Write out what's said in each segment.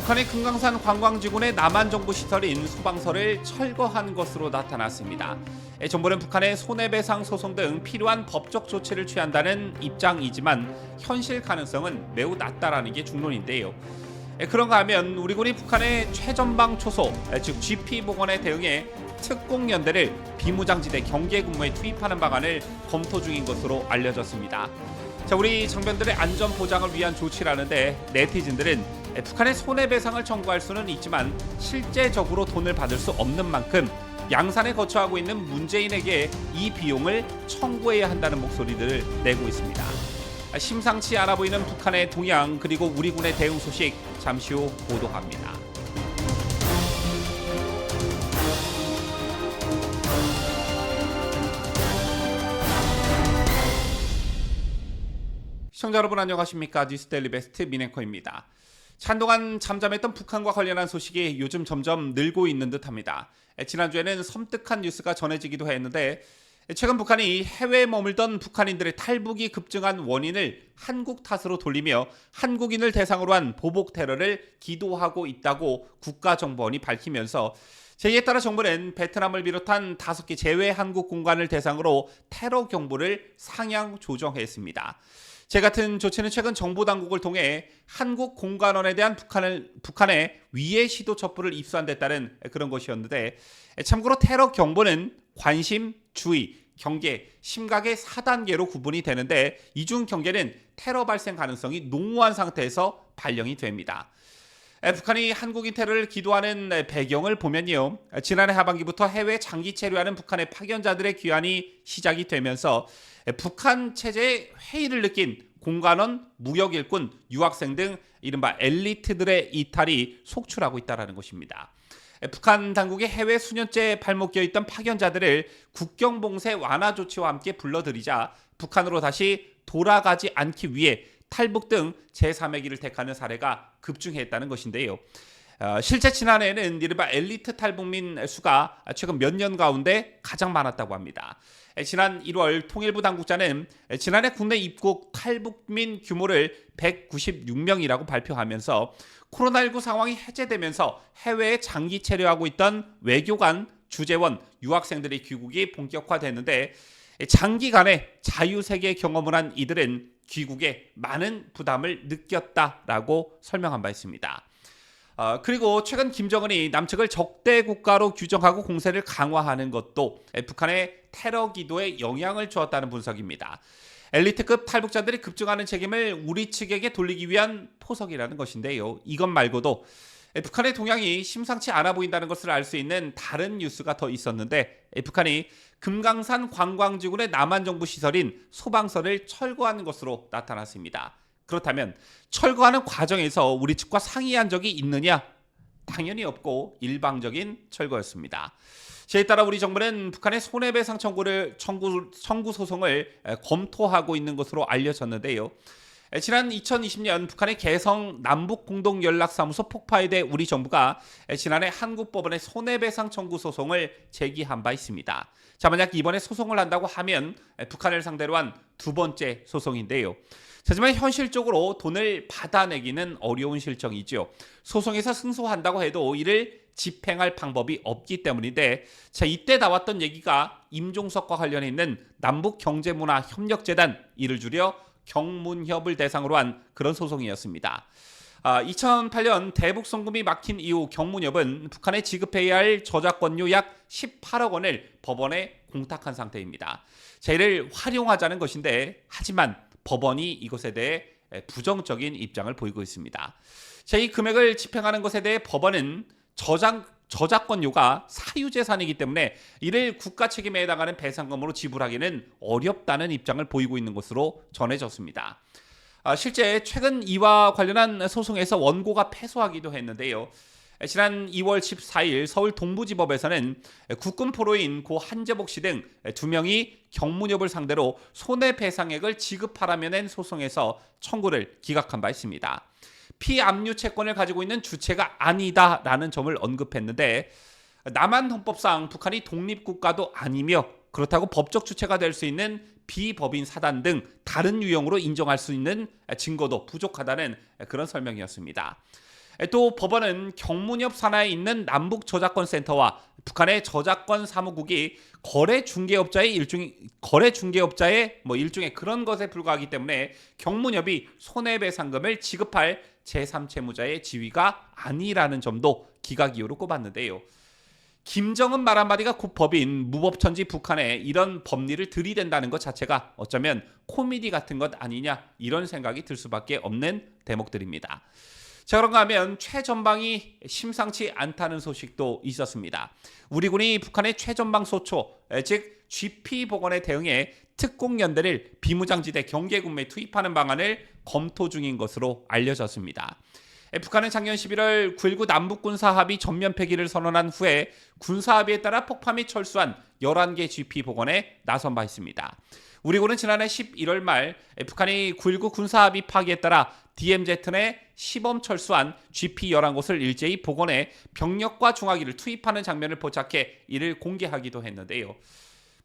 북한의 금강산 관광지군의 남한 정부 시설인 소방서를 철거한 것으로 나타났습니다. 정부는 북한의 손해배상 소송 등 필요한 법적 조치를 취한다는 입장이지만 현실 가능성은 매우 낮다라는 게 중론인데요. 그런가 하면 우리 군이 북한의 최전방 초소, 즉 GP 복원에 대응해 특공연대를 비무장지대 경계 근무에 투입하는 방안을 검토 중인 것으로 알려졌습니다. 자, 우리 장병들의 안전 보장을 위한 조치라는데 네티즌들은 북한의 손해배상을 청구할 수는 있지만 실제적으로 돈을 받을 수 없는 만큼 양산에 거처하고 있는 문재인에게 이 비용을 청구해야 한다는 목소리들을 내고 있습니다. 심상치 않아 보이는 북한의 동향 그리고 우리 군의 대응 소식 잠시 후 보도합니다. 시청자 여러분 안녕하십니까? 뉴스데일리 베스트 민앵커입니다. 한동안 잠잠했던 북한과 관련한 소식이 요즘 점점 늘고 있는 듯합니다. 지난주에는 섬뜩한 뉴스가 전해지기도 했는데 최근 북한이 해외에 머물던 북한인들의 탈북이 급증한 원인을 한국 탓으로 돌리며 한국인을 대상으로 한 보복 테러를 기도하고 있다고 국가정보원이 밝히면서 이에 따라 정부는 베트남을 비롯한 5개 제외 한국 공간을 대상으로 테러 경보를 상향 조정했습니다. 같은 조치는 최근 정보 당국을 통해 한국 공관원에 대한 북한의 위해 시도 첩보를 입수한 데 따른 그런 것이었는데, 참고로 테러 경보는 관심, 주의, 경계, 심각의 4단계로 구분이 되는데 이중 경계는 테러 발생 가능성이 농후한 상태에서 발령이 됩니다. 북한이 한국인 테러를 기도하는 배경을 보면요, 지난해 하반기부터 해외 장기 체류하는 북한의 파견자들의 귀환이 시작이 되면서 북한 체제의 회의를 느낀 공관원, 무역일꾼, 유학생 등 이른바 엘리트들의 이탈이 속출하고 있다는 것입니다. 북한 당국의 해외 수년째 발목 끼어있던 파견자들을 국경봉쇄 완화 조치와 함께 불러들이자 북한으로 다시 돌아가지 않기 위해 탈북 등 제3의 길을 택하는 사례가 급증했다는 것인데요. 실제 지난해에는 이른바 엘리트 탈북민 수가 최근 몇 년 가운데 가장 많았다고 합니다. 지난 1월 통일부 당국자는 지난해 국내 입국 탈북민 규모를 196명이라고 발표하면서 코로나19 상황이 해제되면서 해외에 장기 체류하고 있던 외교관, 주재원, 유학생들의 귀국이 본격화됐는데 장기간의 자유세계 경험을 한 이들은 귀국에 많은 부담을 느꼈다라고 설명한 바 있습니다. 그리고 최근 김정은이 남측을 적대 국가로 규정하고 공세를 강화하는 것도 북한의 테러 기도에 영향을 주었다는 분석입니다. 엘리트급 탈북자들이 급증하는 책임을 우리 측에게 돌리기 위한 포석이라는 것인데요. 이것 말고도 북한의 동향이 심상치 않아 보인다는 것을 알 수 있는 다른 뉴스가 더 있었는데, 북한이 금강산 관광지군의 남한 정부 시설인 소방서를 철거하는 것으로 나타났습니다. 그렇다면 철거하는 과정에서 우리 측과 상의한 적이 있느냐? 당연히 없고 일방적인 철거였습니다. 이에 따라 우리 정부는 북한의 손해배상 청구 소송을 검토하고 있는 것으로 알려졌는데요. 지난 2020년 북한의 개성 남북공동연락사무소 폭파에 대해 우리 정부가 지난해 한국법원에 손해배상 청구 소송을 제기한 바 있습니다. 자, 만약 이번에 소송을 한다고 하면 북한을 상대로 한 두 번째 소송인데요. 하지만 현실적으로 돈을 받아내기는 어려운 실정이죠. 소송에서 승소한다고 해도 이를 집행할 방법이 없기 때문인데, 자, 이때 나왔던 얘기가 임종석과 관련해 있는 남북경제문화협력재단, 이를 줄여 경문협을 대상으로 한 그런 소송이었습니다. 2008년 대북 송금이 막힌 이후 경문협은 북한에 지급해야 할 저작권료 약 18억 원을 법원에 공탁한 상태입니다. 자, 이를 활용하자는 것인데, 하지만 법원이 이것에 대해 부정적인 입장을 보이고 있습니다. 자, 이 금액을 집행하는 것에 대해 법원은 저작권료가 사유재산이기 때문에 이를 국가 책임에 해당하는 배상금으로 지불하기는 어렵다는 입장을 보이고 있는 것으로 전해졌습니다. 실제 최근 이와 관련한 소송에서 원고가 패소하기도 했는데요. 지난 2월 14일 서울 동부지법에서는 국군 포로인 고 한재복 씨 등 2명이 경문협을 상대로 손해배상액을 지급하라며 낸 소송에서 청구를 기각한 바 있습니다. 피압류 채권을 가지고 있는 주체가 아니다라는 점을 언급했는데, 남한 헌법상 북한이 독립국가도 아니며 그렇다고 법적 주체가 될 수 있는 비법인 사단 등 다른 유형으로 인정할 수 있는 증거도 부족하다는 그런 설명이었습니다. 또 법원은 경문협 산하에 있는 남북 저작권 센터와 북한의 저작권 사무국이 거래 중개업자의 일종의 그런 것에 불과하기 때문에 경문협이 손해배상금을 지급할 제3채무자의 지위가 아니라는 점도 기각 이유로 꼽았는데요. 김정은 말 한마디가 곧 법인 무법천지 북한에 이런 법리를 들이댄다는 것 자체가 어쩌면 코미디 같은 것 아니냐, 이런 생각이 들 수밖에 없는 대목들입니다. 자, 그런가 하면 최전방이 심상치 않다는 소식도 있었습니다. 우리 군이 북한의 최전방 소초, 즉 GP 복원에 대응해 특공연대를 비무장지대 경계군매에 투입하는 방안을 검토 중인 것으로 알려졌습니다. 북한은 작년 11월 9.19 남북군사합의 전면 폐기를 선언한 후에 군사합의에 따라 폭파 및 철수한 11개 GP 복원에 나선 바 있습니다. 우리 군은 지난해 11월 말 북한이 9.19 군사합의 파기에 따라 DMZ 내 시범 철수한 GP 11곳을 일제히 복원해 병력과 중화기를 투입하는 장면을 포착해 이를 공개하기도 했는데요.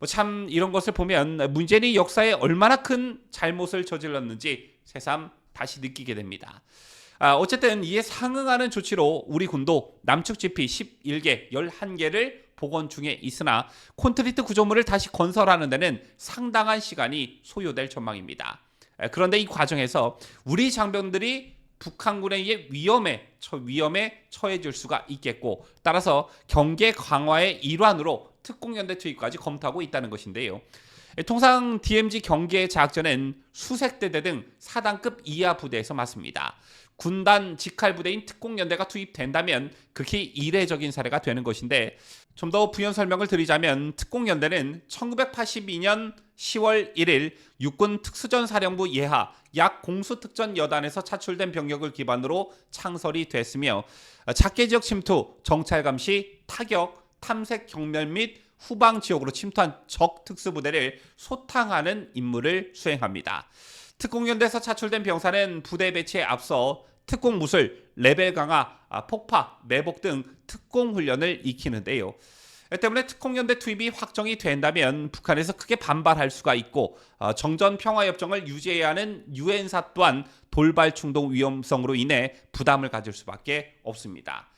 참 이런 것을 보면 문재인이 역사에 얼마나 큰 잘못을 저질렀는지 새삼 다시 느끼게 됩니다. 어쨌든 이에 상응하는 조치로 우리 군도 남측 GP 11개, 11개를 복원 중에 있으나 콘크리트 구조물을 다시 건설하는 데는 상당한 시간이 소요될 전망입니다. 그런데 이 과정에서 우리 장병들이 북한군에 의해 위험에 처해질 수가 있겠고, 따라서 경계 강화의 일환으로 특공연대 투입까지 검토하고 있다는 것인데요. 통상 DMZ 경계 자학전은 수색대대 등 4단급 이하 부대에서 맞습니다. 군단 직할부대인 특공연대가 투입된다면 극히 이례적인 사례가 되는 것인데, 좀 더 부연 설명을 드리자면 특공연대는 1982년 10월 1일 육군 특수전사령부 예하 약 공수특전 여단에서 차출된 병력을 기반으로 창설이 됐으며 작계 지역 침투, 정찰 감시, 타격, 탐색 경멸 및 후방 지역으로 침투한 적 특수부대를 소탕하는 임무를 수행합니다. 특공연대에서 차출된 병사는 부대 배치에 앞서 특공 무술, 레벨 강화, 폭파, 매복 등 특공 훈련을 익히는데요. 때문에 특공연대 투입이 확정이 된다면 북한에서 크게 반발할 수가 있고, 정전 평화협정을 유지해야 하는 유엔사 또한 돌발 충동 위험성으로 인해 부담을 가질 수밖에 없습니다.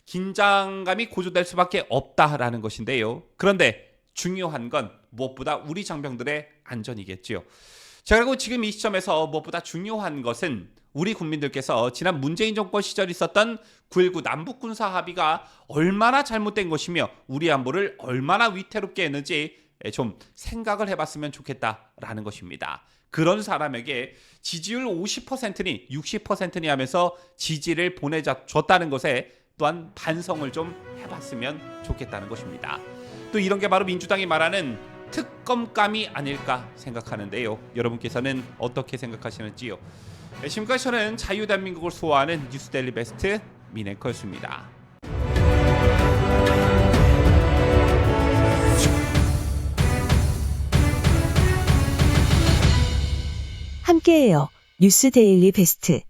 긴장감이 고조될 수밖에 없다라는 것인데요. 그런데 중요한 건 무엇보다 우리 장병들의 안전이겠지요. 자, 그리고 지금 이 시점에서 무엇보다 중요한 것은 우리 국민들께서 지난 문재인 정권 시절 있었던 9.19 남북군사 합의가 얼마나 잘못된 것이며 우리 안보를 얼마나 위태롭게 했는지 좀 생각을 해봤으면 좋겠다라는 것입니다. 그런 사람에게 지지율 50%니 60%니 하면서 지지를 보내줬다는 것에 또한 반성을 좀 해봤으면 좋겠다는 것입니다. 또 이런 게 바로 민주당이 말하는 특검감이 아닐까 생각하는데요. 여러분께서는 어떻게 생각하시는지요? 지금까지 저는 자유대한민국을 수호하는 뉴스데일리 베스트 민앵커였습니다. 함께해요. 뉴스데일리 베스트.